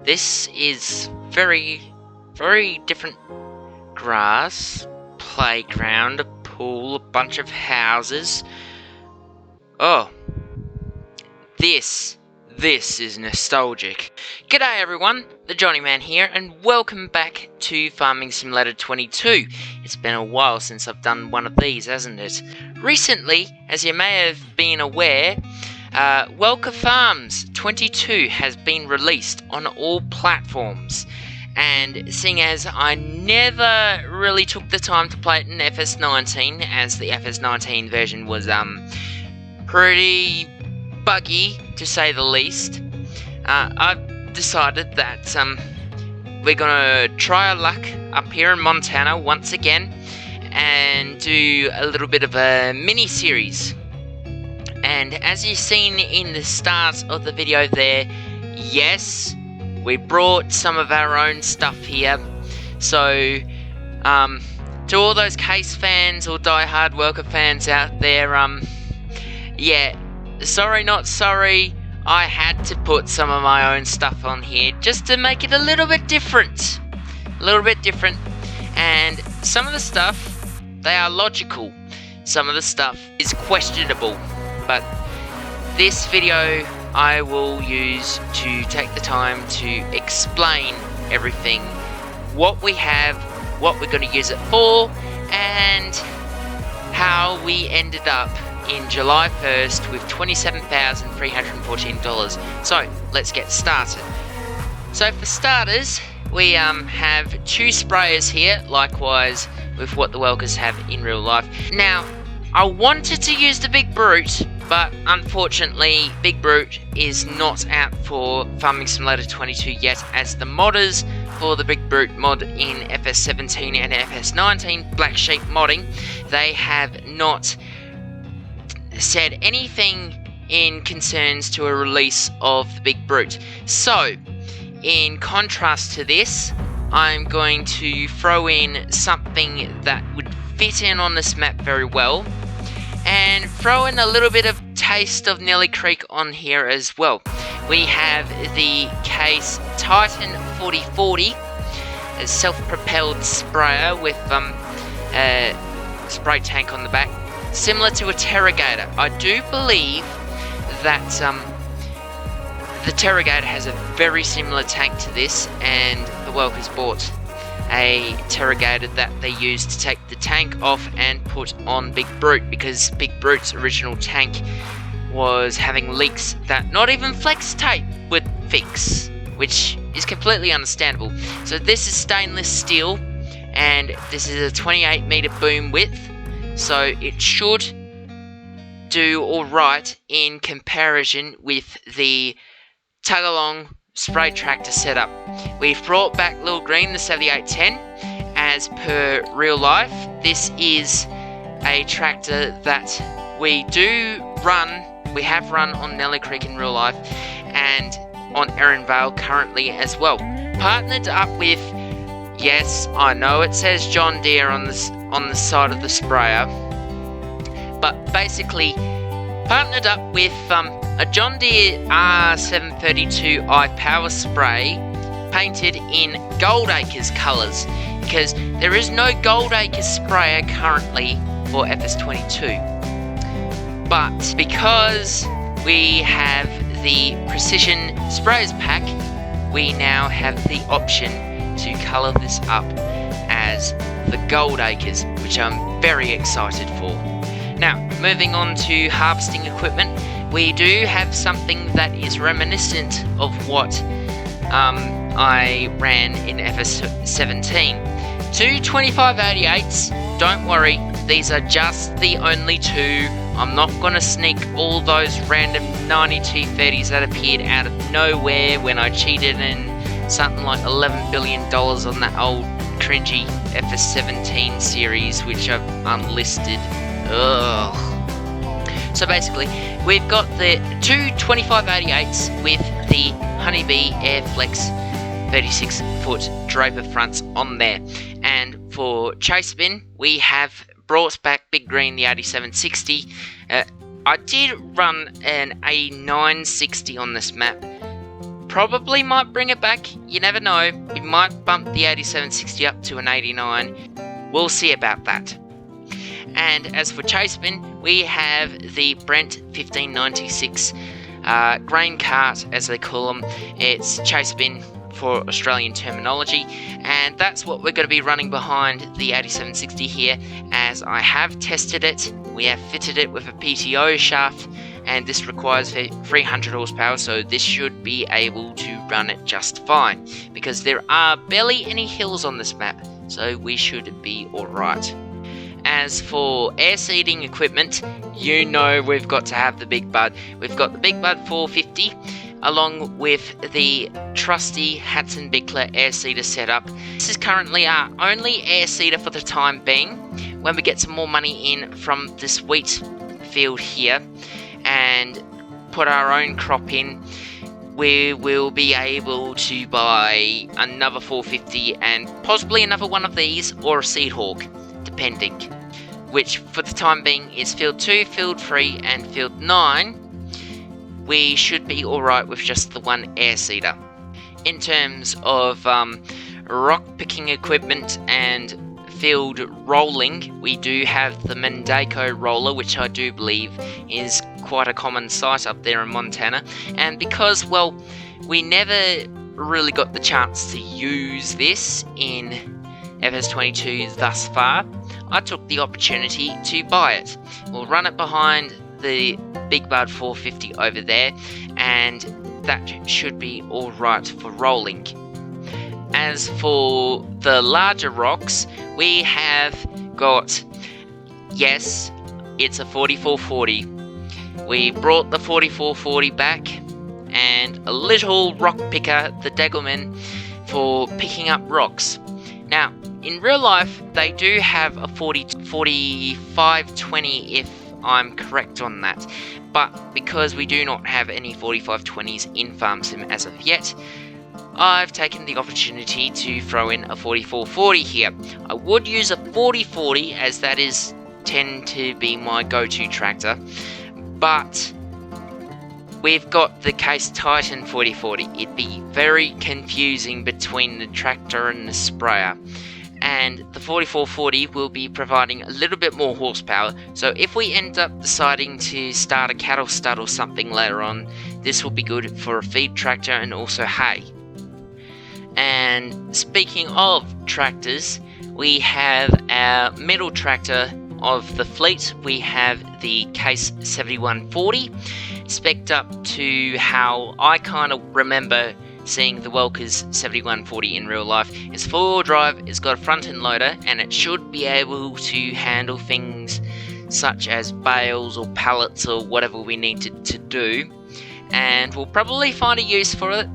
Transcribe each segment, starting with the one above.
This is very different grass, playground, a pool, a bunch of houses. Oh, this is nostalgic. G'day everyone, the Johnny Man here, and welcome back to Farming Simulator 22. It's been a while since I've done one of these, hasn't it? Recently, as you may have been aware, Welker Farms 22 has been released on all platforms. And seeing as I never really took the time to play it in FS19, as the FS19 version was pretty buggy, to say the least, I've decided that we're gonna try our luck up here in Montana once again and do a little bit of a mini-series. And as you've seen in the start of the video there, yes, we brought some of our own stuff here. So, to all those Case fans or die-hard Welker fans out there, yeah, sorry not sorry, I had to put some of my own stuff on here just to make it a little bit different. And some of the stuff, they are logical. Some of the stuff is questionable. But this video I will use to take the time to explain everything, what we have, what we're going to use it for, and how we ended up in July 1st with $27,314. So let's get started. So for starters, we have two sprayers here, likewise with what the Welkers have in real life. Now, I wanted to use the Big Brute, but unfortunately Big Brute is not out for Farming Simulator 22 yet, as the modders for the Big Brute mod in FS17 and FS19 Black Sheep modding, they have not said anything in concerns to a release of the Big Brute. So, in contrast to this, I'm going to throw in something that would fit in on this map very well, and throw in a little bit of taste of Nelly Creek on here as well. We have the Case Titan 4040, a self-propelled sprayer with a spray tank on the back, similar to a Terragator. I do believe that the Terragator has a very similar tank to this, and the Welkers bought a Terragator that they used to take the tank off and put on Big Brute, because Big Brute's original tank was having leaks that not even flex tape would fix, which is completely understandable. So this is stainless steel, and this is a 28-meter boom width, so it should do alright in comparison with the tug-along spray tractor setup. We've brought back Lil Green, the 7810, as per real life. This is a tractor that we have run on Nelly Creek in real life, and on Erin Vale currently as well. Partnered up with, yes, I know it says John Deere on the side of the sprayer, but basically partnered up with a John Deere R732i power spray painted in Gold Acres colours, because there is no Gold Acres sprayer currently for FS22. But because we have the Precision Sprays pack, we now have the option to colour this up as the Gold Acres, which I'm very excited for. Now, moving on to harvesting equipment, we do have something that is reminiscent of what I ran in FS17. Two 2588s, don't worry, these are just the only two. I'm not going to sneak all those random 9230s that appeared out of nowhere when I cheated in something like $11 billion on that old cringy FS17 series, which I've unlisted. Ugh. So basically, we've got the two 2588s with the Honeybee Airflex 36-foot Draper fronts on there. And for Chase Bin, we have brought back Big Green, the 8760. I did run an 8960 on this map probably might bring it back. You never know. We might bump the 8760 up to an 89. We'll see about that. And as for chase bin, we have the Brent 1596 grain cart, as they call them. It's chase bin for Australian terminology, and that's what we're going to be running behind the 8760 here, as I have tested it. We have fitted it with a PTO shaft, and this requires 300 horsepower, so this should be able to run it just fine, because there are barely any hills on this map, so we should be alright. As for air seeding equipment, you know we've got to have the Big Bud. We've got the Big Bud 450, along with the trusty Hudson Bickler air seeder setup. This is currently our only air seeder for the time being. When we get some more money in from this wheat field here and put our own crop in, we will be able to buy another 450 and possibly another one of these, or a Seed Hawk, depending. Which for the time being is field 2, field 3 and field 9. We should be alright with just the one air seeder. In terms of rock picking equipment and field rolling, we do have the Mando Roller, which I do believe is quite a common sight up there in Montana. And because, well, we never really got the chance to use this in FS22 thus far, I took the opportunity to buy it. We'll run it behind the Big Bud 450 over there, and that should be alright for rolling. As for the larger rocks, we have got, yes, it's a 4440. We brought the 4440 back, and a little rock picker, the Degelman, for picking up rocks. Now, in real life, they do have a 4520 if I'm correct on that, but because we do not have any 4520s in Farm Sim as of yet, I've taken the opportunity to throw in a 4440 here. I would use a 4040 as that is tend to be my go-to tractor, but we've got the Case Titan 4040. It'd be very confusing between the tractor and the sprayer. And the 4440 will be providing a little bit more horsepower, so if we end up deciding to start a cattle stud or something later on, this will be good for a feed tractor and also hay. And speaking of tractors, we have our middle tractor of the fleet. We have the Case 7140, spec'd up to how I kind of remember seeing the Welker's 7140 in real life. It's 4-wheel drive, it's got a front end loader, and it should be able to handle things such as bales or pallets or whatever we need to do. And we'll probably find a use for it,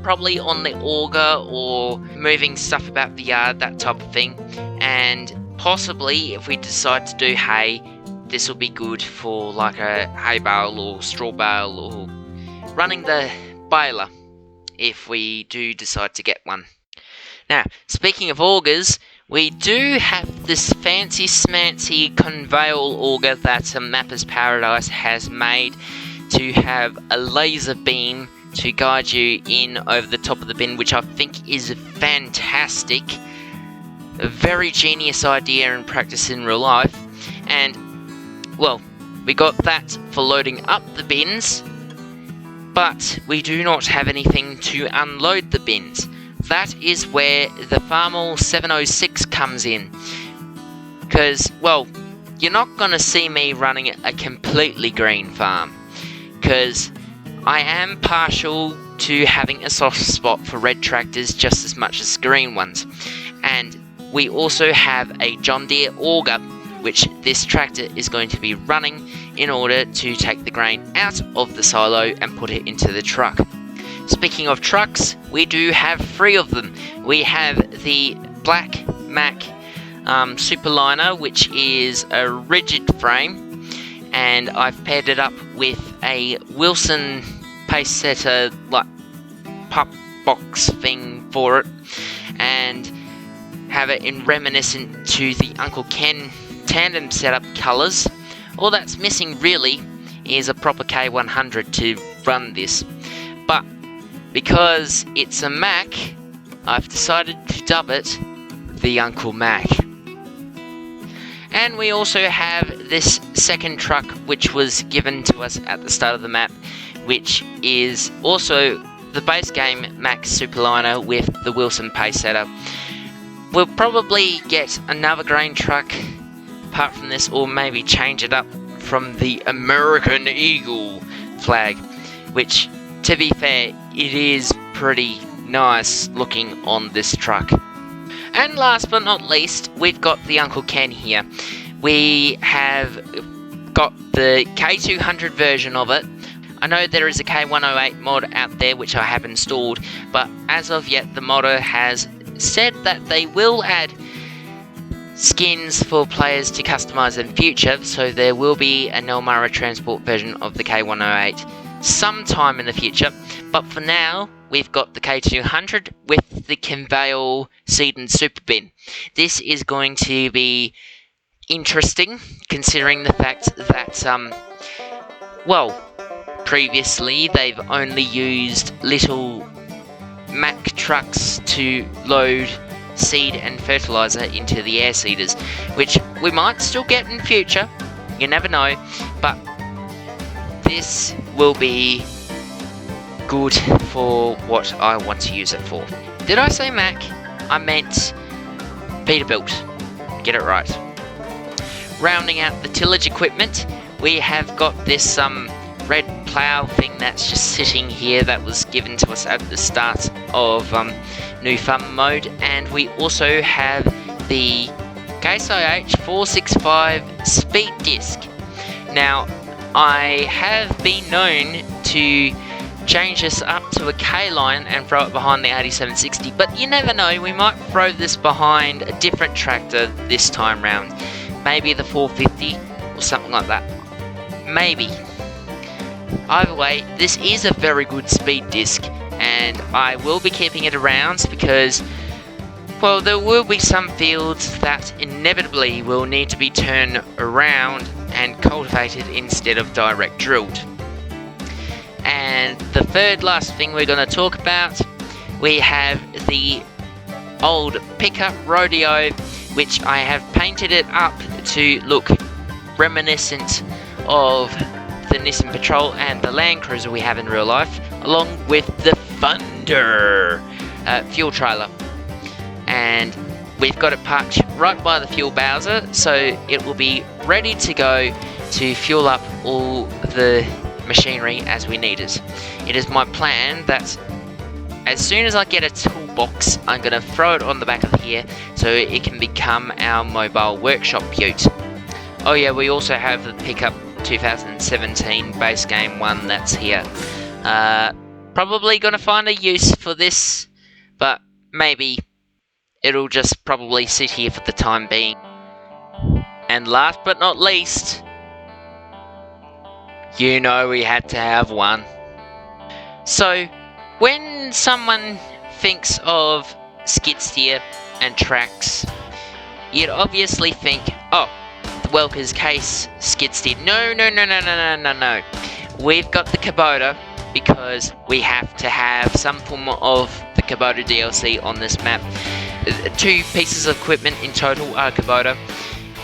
probably on the auger or moving stuff about the yard, that type of thing. And possibly if we decide to do hay, this will be good for like a hay bale or straw bale, or running the baler if we do decide to get one. Now, speaking of augers, we do have this fancy smancy conveyal auger that Mapper's Paradise has made to have a laser beam to guide you in over the top of the bin, which I think is fantastic. A very genius idea in practice in real life. And, well, we got that for loading up the bins, but we do not have anything to unload the bins. That is where the Farmall 706 comes in. Because, well, you're not going to see me running a completely green farm, because I am partial to having a soft spot for red tractors just as much as green ones. And we also have a John Deere auger, which this tractor is going to be running in order to take the grain out of the silo and put it into the truck. Speaking of trucks, we do have 3 of them. We have the Black Mac Superliner, which is a rigid frame, and I've paired it up with a Wilson pace setter like pup box thing for it, and have it in reminiscent to the Uncle Ken tandem setup colours. All that's missing really is a proper K100 to run this, but because it's a Mac, I've decided to dub it the Uncle Mac. And we also have this second truck, which was given to us at the start of the map, which is also the base game Mac Superliner with the Wilson pace setter. We'll probably get another grain truck apart from this, or maybe change it up from the American Eagle flag, which, to be fair, it is pretty nice looking on this truck. And last but not least, we've got the Uncle Ken here. We have got the K200 version of it. I know there is a K108 mod out there which I have installed, but as of yet the modder has said that they will add skins for players to customise in future, so there will be a Nelmara Transport version of the K108 sometime in the future. But for now, we've got the K200 with the Conveyal Seed and Super Bin. This is going to be interesting, considering the fact that, well, previously they've only used little Mack trucks to load seed and fertilizer into the air seeders, which we might still get in future, you never know, but this will be good for what I want to use it for. Did I say Mac? I meant Peterbilt. Get it right. Rounding out the tillage equipment, we have got this red plough thing that's just sitting here that was given to us at the start of New Farm mode, and we also have the Case IH 465 speed disc. Now, I have been known to change this up to a K-line and throw it behind the 8760, but you never know, we might throw this behind a different tractor this time round. Maybe the 450 or something like that. Maybe. Either way, this is a very good speed disc, and I will be keeping it around because, well, there will be some fields that inevitably will need to be turned around and cultivated instead of direct drilled. And the third last thing we're going to talk about, we have the old pickup rodeo, which I have painted it up to look reminiscent of the Nissan Patrol and the Land Cruiser we have in real life, along with the Thunder fuel trailer. And we've got it parked right by the fuel bowser, so it will be ready to go to fuel up all the machinery as we need it. It is my plan that as soon as I get a toolbox, I'm going to throw it on the back of here so it can become our mobile workshop ute. Oh yeah, we also have the pickup 2017 base game one that's here. Probably going to find a use for this, but maybe it'll just probably sit here for the time being. And last but not least, you know we had to have one. So, when someone thinks of skid steer and tracks, you'd obviously think, oh, the Welker's Case skid steer. No. We've got the Kubota because we have to have some form of the Kubota DLC on this map. 2 pieces of equipment in total are Kubota,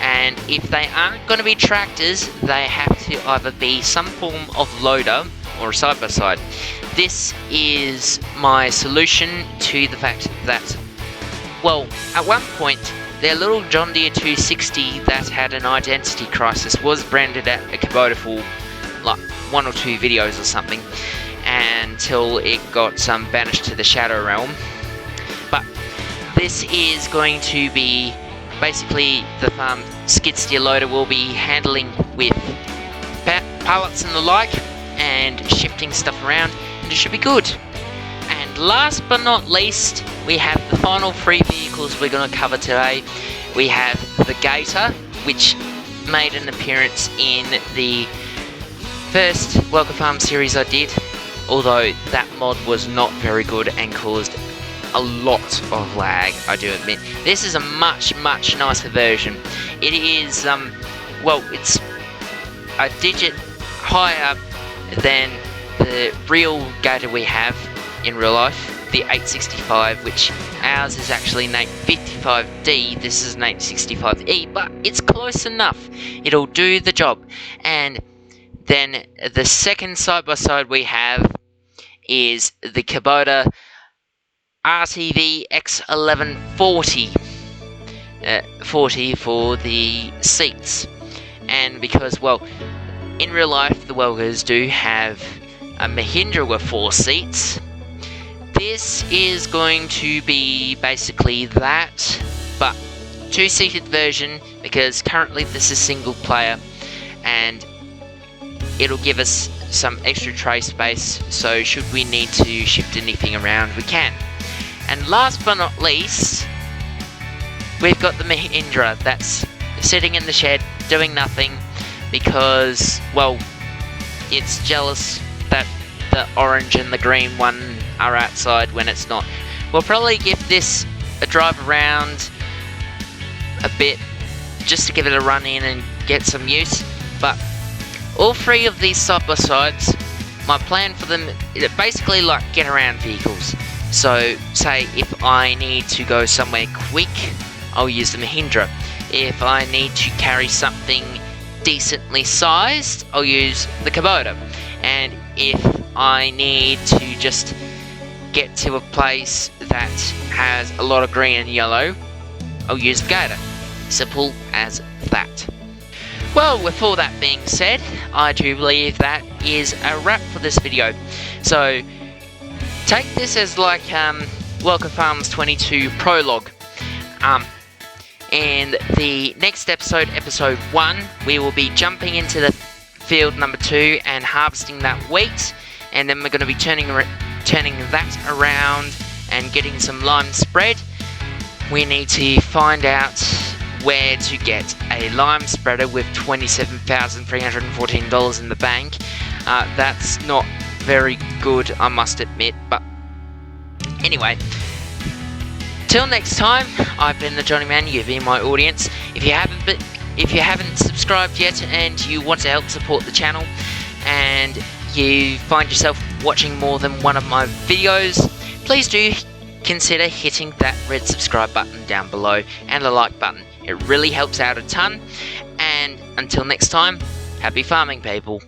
and if they aren't going to be tractors, they have to either be some form of loader or a side-by-side. This is my solution to the fact that, well, at one point, their little John Deere 260 that had an identity crisis was branded at a Kubota for like 1 or 2 videos or something, until it got banished to the Shadow Realm. But this is going to be basically the farm skid steer loader will be handling with pallets and the like, and shifting stuff around, and it should be good. And last but not least, we have the final 3 vehicles we're going to cover today. We have the Gator, which made an appearance in the first Welker Farm series I did, although that mod was not very good and caused a lot of lag, I do admit. This is a much nicer version. It is, well, it's a digit higher than the real Gator we have, in real life. The 865, which ours is actually an 855D, this is an 865E, but it's close enough. It'll do the job. And then the second side-by-side we have is the Kubota RTV X1140. 40 for the seats. And because, well, in real life the Welkers do have a Mahindra with 4 seats. This is going to be basically that, but 2-seated version, because currently this is single player, and it'll give us some extra tray space, so should we need to shift anything around, we can. And last but not least, we've got the Mahindra that's sitting in the shed doing nothing because, well, it's jealous that the orange and the green one are outside when it's not. We'll probably give this a drive around a bit just to give it a run in and get some use, but all 3 of these side-by-sides, my plan for them is basically like get around vehicles. So say if I need to go somewhere quick, I'll use the Mahindra. If I need to carry something decently sized, I'll use the Kubota. And if I need to just get to a place that has a lot of green and yellow, I'll use the Gator. Simple as that. Well, with all that being said, I do believe that is a wrap for this video. So take this as like Welker Farms 22 prologue. And the next episode, episode 1, we will be jumping into the field number 2 and harvesting that wheat, and then we're going to be turning that around and getting some lime spread. We need to find out where to get a lime spreader with $27,314 in the bank. That's not very good, I must admit, but anyway, till next time, I've been the Johnny Man, you've been my audience. If you haven't subscribed yet and you want to help support the channel and you find yourself watching more than one of my videos, please do consider hitting that red subscribe button down below and the like button. It really helps out a ton. And until next time, happy farming, people.